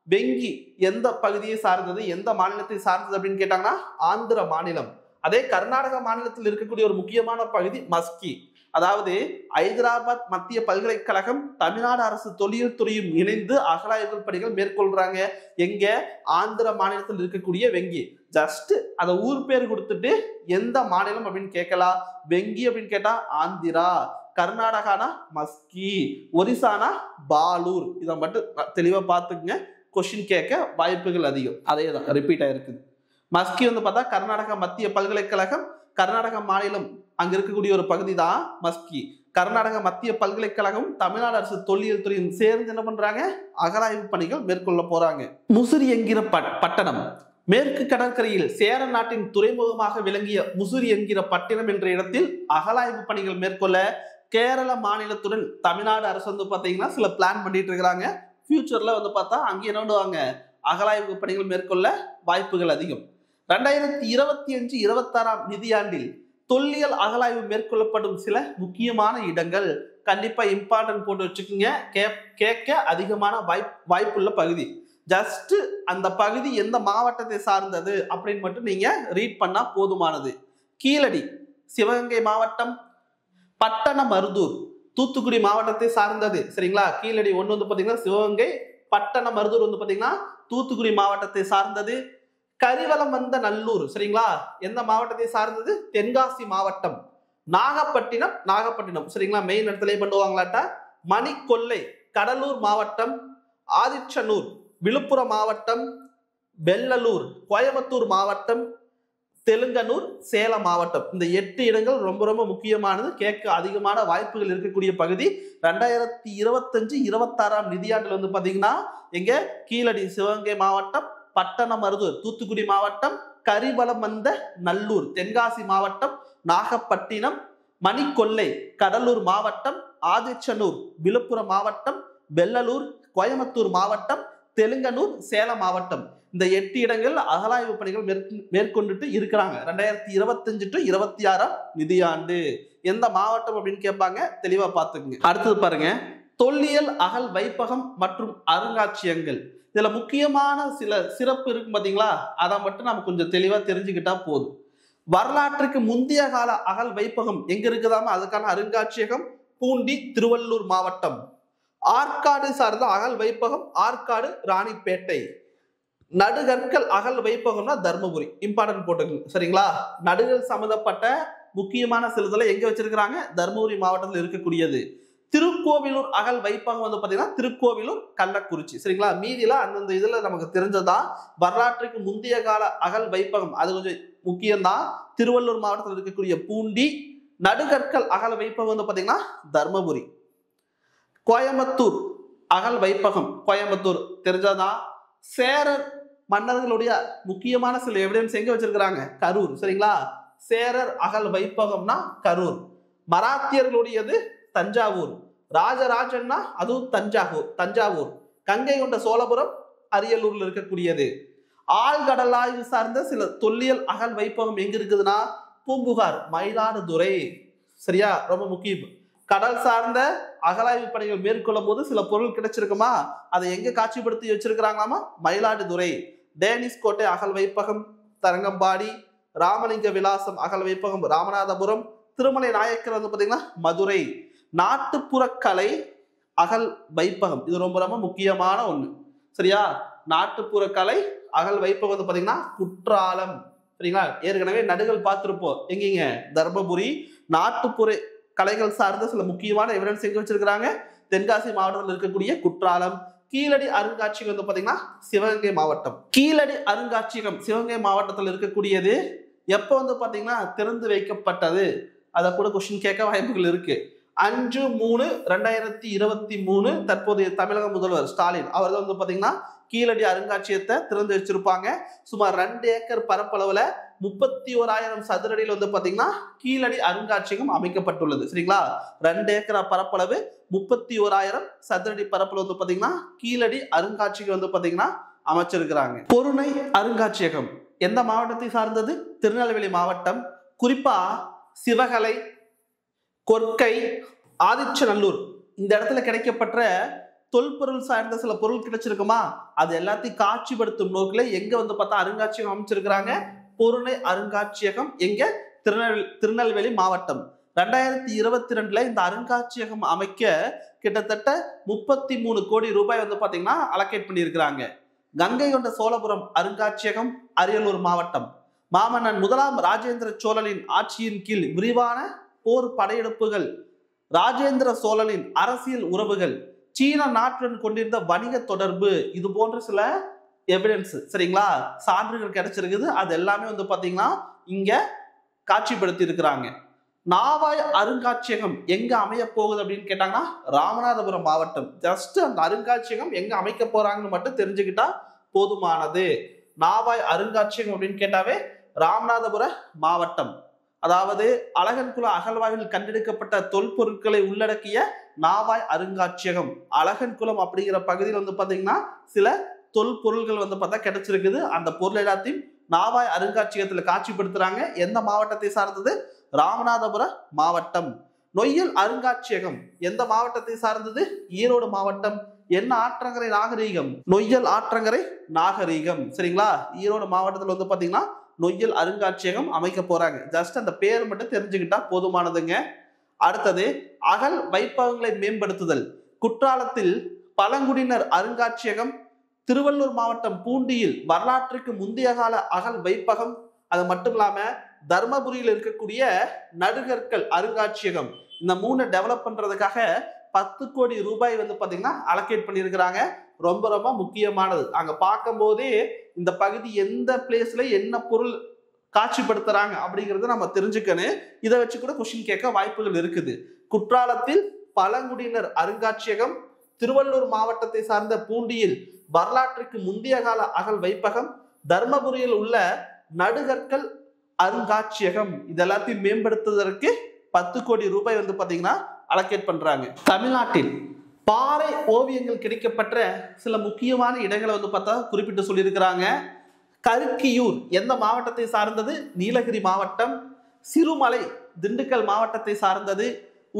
வெங்கி எந்த பகுதியை சார்ந்தது, எந்த மாநிலத்தை சார்ந்தது அப்படின்னு கேட்டாங்கன்னா ஆந்திர மாநிலம். அதே கர்நாடக மாநிலத்தில் இருக்கக்கூடிய ஒரு முக்கியமான பகுதி மஸ்கி. அதாவது ஹைதராபாத் மத்திய பல்கலைக்கழகம், தமிழ்நாடு அரசு தொல்லியல் துறையும் இணைந்து அகலாய்வு பணிகள் மேற்கொள்றாங்க. எங்க ஆந்திர மாநிலத்தில் இருக்கக்கூடிய வெங்கி. ஜஸ்ட் அந்த ஊர் பேர் கொடுத்துட்டு எந்த மாநிலம் அப்படின்னு கேட்கலாம். வெங்கி அப்படின்னு கேட்டா ஆந்திரா, கர்நாடகானா மஸ்கி, ஒரிசானா பாலூர். இதை மட்டும் தெளிவா பார்த்துக்குங்க. கொஸ்டின் கேட்க வாய்ப்புகள் அதிகம். அதே தான் ரிப்பீட் ஆயிருக்குது. மஸ்கி வந்து பார்த்தா கர்நாடகா மத்திய பல்கலைக்கழகம், கர்நாடக மாநிலம் அங்க இருக்கக்கூடிய ஒரு பகுதி தான் மஸ்கி. கர்நாடக மத்திய பல்கலைக்கழகம், தமிழ்நாடு அரசு தொல்லியல் துறையும் சேர்ந்து என்ன பண்றாங்க அகலாய்வு பணிகள் மேற்கொள்ள போறாங்க. முசிறி என்கிற பட்டணம் மேற்கு கடற்கரையில் சேர நாட்டின் துறைமுகமாக விளங்கிய முசிறி என்கிற பட்டினம் என்ற இடத்தில் அகலாய்வு பணிகள் மேற்கொள்ள கேரள மாநிலத்துடன் தமிழ்நாடு அரசு வந்து பாத்தீங்கன்னா சில பிளான் பண்ணிட்டு இருக்கிறாங்க. ஃபியூச்சர்ல வந்து பார்த்தா அங்கே என்ன பண்ணுவாங்க அகலாய்வு பணிகள் மேற்கொள்ள வாய்ப்புகள் அதிகம். 2025-26 நிதியாண்டில் தொல்லியல் அகலாய்வு மேற்கொள்ளப்படும் சில முக்கியமான இடங்கள். கண்டிப்பா இம்பார்ட்டன்ட் போட்டு வச்சுக்கோங்க. கேட்க அதிகமான வாய்ப்புள்ள பகுதி. ஜஸ்ட் அந்த பகுதி எந்த மாவட்டத்தை சார்ந்தது அப்படின்னு மட்டும் நீங்க ரீட் பண்ணா போதுமானது. கீழடி சிவகங்கை மாவட்டம், பட்டணமருதூர் தூத்துக்குடி மாவட்டத்தை சார்ந்தது. சரிங்களா? கீழடி 1 வந்து பாத்தீங்கன்னா சிவகங்கை, பட்டணமருதூர் வந்து பாத்தீங்கன்னா தூத்துக்குடி மாவட்டத்தை சார்ந்தது. கரிவலம் வந்த நல்லூர் சரிங்களா எந்த மாவட்டத்தை சார்ந்தது? தென்காசி மாவட்டம். நாகப்பட்டினம் சரிங்களா மெயின் இடத்துல பண்ணுவாங்களாட்டா. மணிக்கொல்லை கடலூர் மாவட்டம். ஆதிச்சனூர் விழுப்புரம் மாவட்டம். வெள்ளலூர் கோயம்புத்தூர் மாவட்டம். தெலுங்கனூர் சேலம் மாவட்டம். இந்த 8 இடங்கள் ரொம்ப ரொம்ப முக்கியமானது, கேட்க அதிகமான வாய்ப்புகள் இருக்கக்கூடிய பகுதி. 2025-26 நிதியாண்டில் வந்து பாத்தீங்கன்னா எங்க கீழடி சிவகங்கை மாவட்டம், பட்டணமருதூர் தூத்துக்குடி மாவட்டம், கரிவலம் வந்த நல்லூர் தென்காசி மாவட்டம், நாகப்பட்டினம், மணிக்கொல்லை கடலூர் மாவட்டம், ஆதிச்சனூர் விழுப்புரம் மாவட்டம், வெள்ளலூர் கோயம்புத்தூர் மாவட்டம், தெலுங்கனூர் சேலம் மாவட்டம். இந்த 8 இடங்கள் அகலாய்வு பணிகள் மேற்கொண்டுட்டு இருக்கிறாங்க 2025-26 நிதியாண்டு. எந்த மாவட்டம் அப்படின்னு கேட்பாங்க, தெளிவா பார்த்துக்குங்க. அடுத்தது பாருங்க, தொல்லியல் அகல் வைப்பகம் மற்றும் அருங்காட்சியகங்கள். இதுல முக்கியமான சில சிறப்பு இருக்கு பாத்தீங்களா, அதை மட்டும் நம்ம கொஞ்சம் தெளிவா தெரிஞ்சுக்கிட்டா போதும். வரலாற்றுக்கு முந்தைய கால அகல் வைப்பகம் எங்க இருக்குதாம, அதுக்கான அருங்காட்சியகம் பூண்டி திருவள்ளூர் மாவட்டம். ஆற்காடு சார்ந்த அகல் வைப்பகம் ஆற்காடு ராணிப்பேட்டை. நடுகற்கள் அகல் வைப்பகம்னா தர்மபுரி. இம்பார்ட்டன்ட் போட்டுக்கணும் சரிங்களா. நடுகள் சம்பந்தப்பட்ட முக்கியமான சிலதுல எங்க வச்சிருக்கிறாங்க, தர்மபுரி மாவட்டத்தில் இருக்கக்கூடியது. திருக்கோவிலூர் அகல் வைப்பகம் வந்து பாத்தீங்கன்னா திருக்கோவிலூர் கள்ளக்குறிச்சி சரிங்களா. மீதில அந்தந்த இதுல நமக்கு தெரிஞ்சதான். வரலாற்றுக்கு முந்தைய கால அகல் வைப்பகம் அது கொஞ்சம் முக்கியம்தான். திருவள்ளூர் மாவட்டத்தில் இருக்கக்கூடிய பூண்டி. நடுகற்கள் அகல் வைப்பகம் வந்து பாத்தீங்கன்னா தர்மபுரி. கோயம்புத்தூர் அகல் வைப்பகம் கோயம்புத்தூர் தெரிஞ்சதான். சேரர் மன்னர்களுடைய முக்கியமான சில எவிடன்ஸ் எங்க வச்சிருக்கிறாங்க, கரூர் சரிங்களா. சேரர் அகல் வைப்பகம்னா கரூர். மராத்தியர்களுடையது தஞ்சாவூர். ராஜராஜன்னா அதுவும் தஞ்சாவூர். கங்கை கொண்ட சோழபுரம் அரியலூர்ல இருக்கக்கூடியது. ஆழ்கடலாய்வு சார்ந்த சில தொல்லியல் அகல் வைப்பகம் எங்க இருக்குதுன்னா பூம்புகார் மயிலாடுதுறை. சரியா, ரொம்ப முக்கியம். கடல் சார்ந்த அகலாய்வு பணிகள் மேற்கொள்ளும் போது சில பொருள் கிடைச்சிருக்குமா, அதை எங்க காட்சிப்படுத்தி வச்சிருக்கிறாங்களாமா, மயிலாடுதுறை. டேனிஷ் கோட்டை அகல் வைப்பகம் தரங்கம்பாடி. ராமலிங்க விலாசம் அகல் வைப்பகம் ராமநாதபுரம். திருமலை நாயக்கர் வந்து பாத்தீங்கன்னா மதுரை. நாட்டுப்புற கலை அகல் வைப்பகம் இது ரொம்ப ரொம்ப முக்கியமான ஒண்ணு சரியா. நாட்டுப்புற கலை அகல் வைப்பகம் வந்து பாத்தீங்கன்னா குற்றாலம் சரிங்களா. ஏற்கனவே நடுகள் பார்த்திருப்போம் எங்கீங்க, தர்மபுரி. நாட்டுப்புற கலைகள் சார்ந்த சில முக்கியமான எவிடன்ஸ் எங்க வச்சிருக்கிறாங்க, தென்காசி மாவட்டத்தில் இருக்கக்கூடிய குற்றாலம். கீழடி அருங்காட்சியகம் வந்து பாத்தீங்கன்னா சிவகங்கை மாவட்டம். கீழடி அருங்காட்சியகம் சிவகங்கை மாவட்டத்தில் இருக்கக்கூடியது. எப்ப வந்து பாத்தீங்கன்னா திறந்து வைக்கப்பட்டது, அதை கூட கொஸ்டின் கேட்க வாய்ப்புகள் இருக்கு. 5/3/2023 தற்போதைய தமிழக முதல்வர் ஸ்டாலின் அவர் தான் வந்து பாத்தீங்கன்னா கீழடி அருங்காட்சியகத்தை திறந்து வச்சிருப்பாங்க. சுமார் 2 ஏக்கர் பரப்பளவுல 31,000 சதுர அடியில் வந்து பாத்தீங்கன்னா கீழடி அருங்காட்சியகம் அமைக்கப்பட்டுள்ளது சரிங்களா. 2 ஏக்கர் பரப்பளவு 31,000 சதுர அடி பரப்பளவு வந்து பாத்தீங்கன்னா கீழடி அருங்காட்சியகம் வந்து பாத்தீங்கன்னா அமைச்சிருக்கிறாங்க. பொருணை அருங்காட்சியகம் எந்த மாவட்டத்தை சார்ந்தது, திருநெல்வேலி மாவட்டம். குறிப்பா சிவகலை, கொற்கை, ஆதிச்சநல்லூர் இந்த இடத்துல கிடைக்கப்பட்ட தொல்பொருள் சார்ந்த சில பொருள் கிடைச்சிருக்குமா, அது எல்லாத்தையும் காட்சிப்படுத்தும் நோக்கில எங்க வந்து பார்த்தா அருங்காட்சியகம் அமைச்சிருக்கிறாங்க, பொருணை அருங்காட்சியகம் எங்க, திருநெல்வேலி மாவட்டம். 2022 இந்த அருங்காட்சியகம் அமைக்க கிட்டத்தட்ட 33 கோடி ரூபாய் வந்து பாத்தீங்கன்னா அலோகேட் பண்ணியிருக்கிறாங்க. கங்கை கொண்ட சோழபுரம் அருங்காட்சியகம் அரியலூர் மாவட்டம். மாமன்னன் முதலாம் ராஜேந்திர சோழனின் ஆட்சியின் கீழ் விரிவான போர் படையெடுப்புகள், ராஜேந்திர சோழனின் அரசியல் உறவுகள், சீன நாட்டுடன் கொண்டிருந்த வணிக தொடர்பு, இது போன்ற சில எவிடன்ஸ் சரிங்களா சான்றுகள் கிடைச்சிருக்குது. அது எல்லாமே வந்து பாத்தீங்கன்னா இங்க காட்சிப்படுத்தி இருக்கிறாங்க. நாவாய் அருங்காட்சியகம் எங்க அமைய போகுது அப்படின்னு கேட்டாங்கன்னா ராமநாதபுரம் மாவட்டம். ஜஸ்ட் அந்த அருங்காட்சியகம் எங்க அமைக்க போறாங்கன்னு மட்டும் தெரிஞ்சுக்கிட்டா போதுமானது. நாவாய் அருங்காட்சியகம் அப்படின்னு கேட்டாவே ராமநாதபுர மாவட்டம். அதாவது அழகன்குள அகழ்வாய்வில் கண்டெடுக்கப்பட்ட தொல்பொருட்களை உள்ளடக்கிய நாவாய் அருங்காட்சியகம். அழகன்குளம் அப்படிங்கிற பகுதியில் வந்து பாத்தீங்கன்னா சில தொல்பொருள்கள் வந்து பார்த்தா கிடைச்சிருக்குது. அந்த பொருள் எல்லாத்தையும் நாவாய் அருங்காட்சியகத்துல காட்சிப்படுத்துறாங்க. எந்த மாவட்டத்தை சார்ந்தது, ராமநாதபுர மாவட்டம். நொய்யல் அருங்காட்சியகம் எந்த மாவட்டத்தை சார்ந்தது, ஈரோடு மாவட்டம். என்ன ஆற்றங்கரை நாகரீகம், நொய்யல் ஆற்றங்கரை நாகரீகம் சரிங்களா. ஈரோடு மாவட்டத்தில் வந்து பாத்தீங்கன்னா நொய்யல் அருங்காட்சியகம் அமைக்க போறாங்க. ஜஸ்ட் அந்த பேர் மட்டும் தெரிஞ்சுக்கிட்டா போதுமானதுங்க. அடுத்தது அகழ் வைப்பகங்களை மேம்படுத்துதல். குற்றாலத்தில் பழங்குடியினர் அருங்காட்சியகம், திருவள்ளூர் மாவட்டம் பூண்டியில் வரலாற்றுக்கு முந்தைய கால அகழ் வைப்பகம், அது மட்டும் இல்லாம தர்மபுரியில் இருக்கக்கூடிய நடுகற்கள் அருங்காட்சியகம், இந்த 3 டெவலப் பண்றதுக்காக 10 கோடி ரூபாய் பாத்தீங்கன்னா அலோகேட் பண்ணியிருக்கிறாங்க. ரொம்ப ரொம்ப முக்கியமானது. அங்க பார்க்கும் போதே இந்த பகுதி எந்த பிளேஸ்ல என்ன பொருள் காட்சிப்படுத்துறாங்க அப்படிங்கறத நம்ம தெரிஞ்சுக்கணும். இதை வச்சு கூட கொஸ்டின் கேட்க வாய்ப்புகள் இருக்குது. குற்றாலத்தில் பழங்குடியினர் அருங்காட்சியகம், திருவள்ளூர் மாவட்டத்தை சார்ந்த பூண்டியில் வரலாற்றுக்கு முந்தைய கால அகழ் வைப்பகம், தர்மபுரியில் உள்ள நடுகற்கள் அருங்காட்சியகம், இதெல்லாத்தையும் மேம்படுத்துவதற்கு 10 கோடி ரூபாய் பாத்தீங்கன்னா அலோகேட் பண்றாங்க. தமிழ்நாட்டில் பாறை ஓவியங்கள் கிடைக்கப்பட்ட சில முக்கியமான இடங்களை பார்த்தா குறிப்பிட்டு சொல்லியிருக்கிறாங்க. கருக்கியூர் எந்த மாவட்டத்தை சார்ந்தது? நீலகிரி மாவட்டம். சிறுமலை திண்டுக்கல் மாவட்டத்தை சார்ந்தது.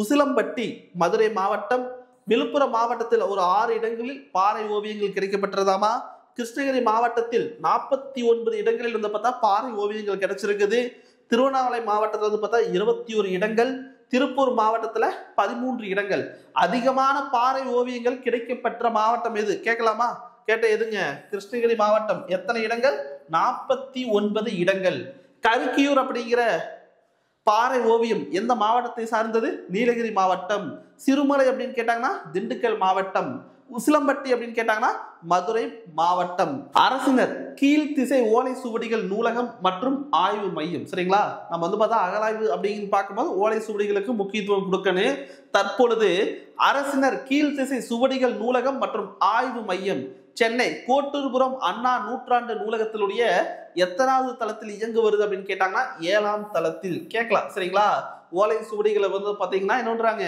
உசிலம்பட்டி மதுரை மாவட்டம். விழுப்புரம் மாவட்டத்தில் ஒரு 6 இடங்களில் பாறை ஓவியங்கள் கிடைக்கப்பட்டதாமா. கிருஷ்ணகிரி மாவட்டத்தில் 49 இடங்களில் பார்த்தா பாறை ஓவியங்கள் கிடைச்சிருக்குது. திருவண்ணாமலை மாவட்டத்தில் பார்த்தா 21 இடங்கள். திருப்பூர் மாவட்டத்துல 13 இடங்கள். அதிகமான பாறை ஓவியங்கள் கிடைக்கப்பெற்ற மாவட்டம் எது கேட்கலாமா? கேட்ட எதுங்க? கிருஷ்ணகிரி மாவட்டம். எத்தனை இடங்கள்? 49 இடங்கள். கருக்கியூர் அப்படிங்கிற பாறை ஓவியம் எந்த மாவட்டத்தை சார்ந்தது? நீலகிரி மாவட்டம். சிறுமலை அப்படின்னு கேட்டாங்கன்னா திண்டுக்கல் மாவட்டம். உசிலம்பட்டி அப்படின்னு கேட்டாங்கன்னா மதுரை மாவட்டம். அரசினர் கீழ்த்திசை ஓலை சுவடிகள் நூலகம் மற்றும் ஆய்வு மையம். சரிங்களா? நம்ம பார்த்தா அகழாய்வு அப்படின்னு பார்க்கும்போது ஓலை சுவடிகளுக்கு முக்கியத்துவம் கொடுக்கணும். தற்பொழுது அரசினர் கீழ்த்திசை சுவடிகள் நூலகம் மற்றும் ஆய்வு மையம் சென்னை கோட்டூர்புரம் அண்ணா நூற்றாண்டு நூலகத்தினுடைய எத்தனாவது தளத்தில் இயங்கு வருது அப்படின்னு கேட்டாங்கன்னா 7ஆம் தளத்தில். கேட்கலாம். சரிங்களா? ஓலை சுவடிகளை பாத்தீங்கன்னா என்னன்றாங்க?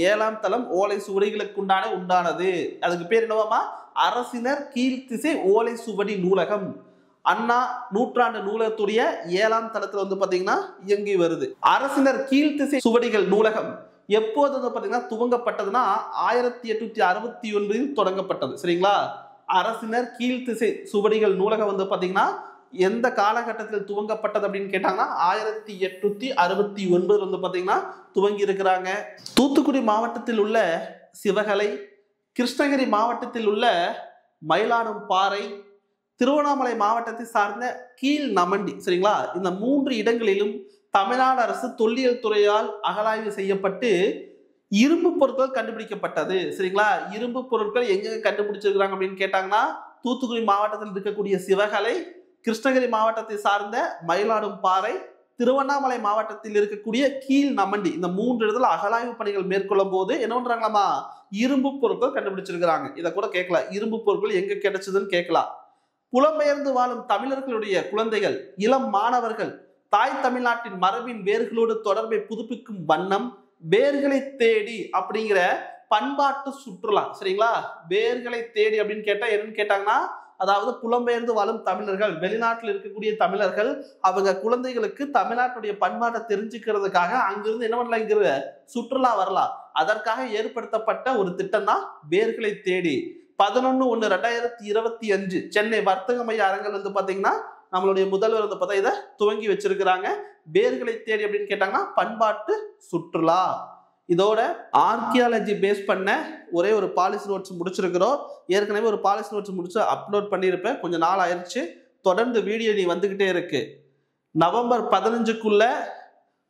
7ஆம் தளம் ஓலை சுவடிகளுக்கு உண்டானது. அதுக்கு பேர் என்னவாமா? அரசினர் கீழ்த்திசை ஓலை சுவடி நூலகம். அண்ணா நூற்றாண்டு நூலகத்துடைய 7ஆம் தளத்துல பாத்தீங்கன்னா இயங்கி வருது. அரசினர் கீழ்த்திசை சுவடிகள் நூலகம் எப்போது பாத்தீங்கன்னா துவங்கப்பட்டதுன்னா 1869 தொடங்கப்பட்டது. சரிங்களா? அரசினர் கீழ்த்திசை சுவடிகள் நூலகம் பாத்தீங்கன்னா எந்த காலகட்டத்தில் துவங்கப்பட்டது அப்படின்னு கேட்டாங்கன்னா 1869 பாத்தீங்கன்னா துவங்கி இருக்கிறாங்க. தூத்துக்குடி மாவட்டத்தில் உள்ள சிவகலை, கிருஷ்ணகிரி மாவட்டத்தில் உள்ள மயிலாடும் பாறை, திருவண்ணாமலை மாவட்டத்தை சார்ந்த கீழ் நமண்டி. சரிங்களா? இந்த 3 இடங்களிலும் தமிழ்நாடு அரசு தொல்லியல் துறையால் அகழாய்வு செய்யப்பட்டு இரும்பு பொருட்கள் கண்டுபிடிக்கப்பட்டது. சரிங்களா? இரும்பு பொருட்கள் எங்க கண்டுபிடிச்சிருக்கிறாங்க அப்படின்னு கேட்டாங்கன்னா தூத்துக்குடி மாவட்டத்தில் இருக்கக்கூடிய சிவகலை, கிருஷ்ணகிரி மாவட்டத்தை சார்ந்த மயிலாடும் பாறை, திருவண்ணாமலை மாவட்டத்தில் இருக்கக்கூடிய கீழ் நமண்டி, இந்த 3 இடத்துல அகழாய்வு பணிகள் மேற்கொள்ளும் போது என்ன பண்றாங்களாமா? இரும்பு பொருட்கள் கண்டுபிடிச்சிருக்கிறாங்க. இதை கூட கேட்கலாம். இரும்பு பொருட்கள் எங்க கிடைச்சதுன்னு கேட்கலாம். புலம்பெயர்ந்து வாழும் தமிழர்களுடைய குழந்தைகள், இளம் மாணவர்கள் தாய் தமிழ்நாட்டின் மரபின் வேர்களோடு தொடர்பை புதுப்பிக்கும் வண்ணம் வேர்களை தேடி அப்படிங்கிற பண்பாட்டு சுற்றுலா. சரிங்களா? வேர்களை தேடி அப்படின்னு கேட்டா என்னன்னு கேட்டாங்கன்னா அதாவது புலம்பெயர்ந்து வாழும் தமிழர்கள், வெளிநாட்டில் இருக்கக்கூடிய தமிழர்கள் அவங்க குழந்தைகளுக்கு தமிழ்நாட்டுடைய பண்பாட்டை தெரிஞ்சுக்கிறதுக்காக அங்கிருந்து என்ன பண்ணலாம்? சுற்றுலா வரலாம். அதற்காக ஏற்படுத்தப்பட்ட ஒரு திட்டம் தான் வேர்களை தேடி. 11/1/2025 சென்னை வர்த்தக மைய அரங்கில் பாத்தீங்கன்னா நம்மளுடைய முதல்வர் பார்த்தா இதை துவங்கி வச்சிருக்கிறாங்க. வேர்களை தேடி அப்படின்னு கேட்டாங்கன்னா பண்பாட்டு சுற்றுலா. இதோட ஆர்கியாலஜி பேஸ் பண்ண ஒரே ஒரு பாலிசி நோட்ஸ் முடிச்சிருக்கிறோம். ஏற்கனவே ஒரு பாலிசி நோட்ஸ் முடிச்சு அப்லோட் பண்ணியிருப்பேன். கொஞ்சம் நாள் ஆயிடுச்சு. தொடர்ந்து வீடியோ நீ வந்துகிட்டே இருக்கு. நவம்பர் 15க்குள்ள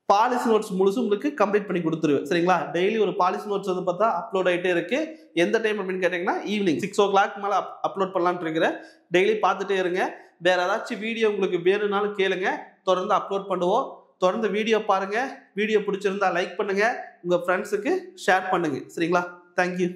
பாலிசி நோட்ஸ் முழுசும் உங்களுக்கு கம்ப்ளீட் பண்ணி கொடுத்துருவேன். சரிங்களா? டெய்லி ஒரு பாலிசி நோட்ஸ் பார்த்தா அப்லோட் ஆகிட்டே இருக்கு. எந்த டைம் அப்படின்னு கேட்டீங்கன்னா ஈவினிங் 6 o'clock மேலே அப்லோட் பண்ணலான்னு இருக்கிறேன். டெய்லி பார்த்துட்டே இருங்க. வேற ஏதாச்சும் வீடியோ உங்களுக்கு வேணும்னாலும் கேளுங்க. தொடர்ந்து அப்லோட் பண்ணுவோம். தொடர்ந்து வீடியோ பாருங்க. வீடியோ பிடிச்சிருந்தா லைக் பண்ணுங்க. உங்க ஃப்ரெண்ட்ஸுக்கு ஷேர் பண்ணுங்க. சரிங்களா? தேங்க்யூ.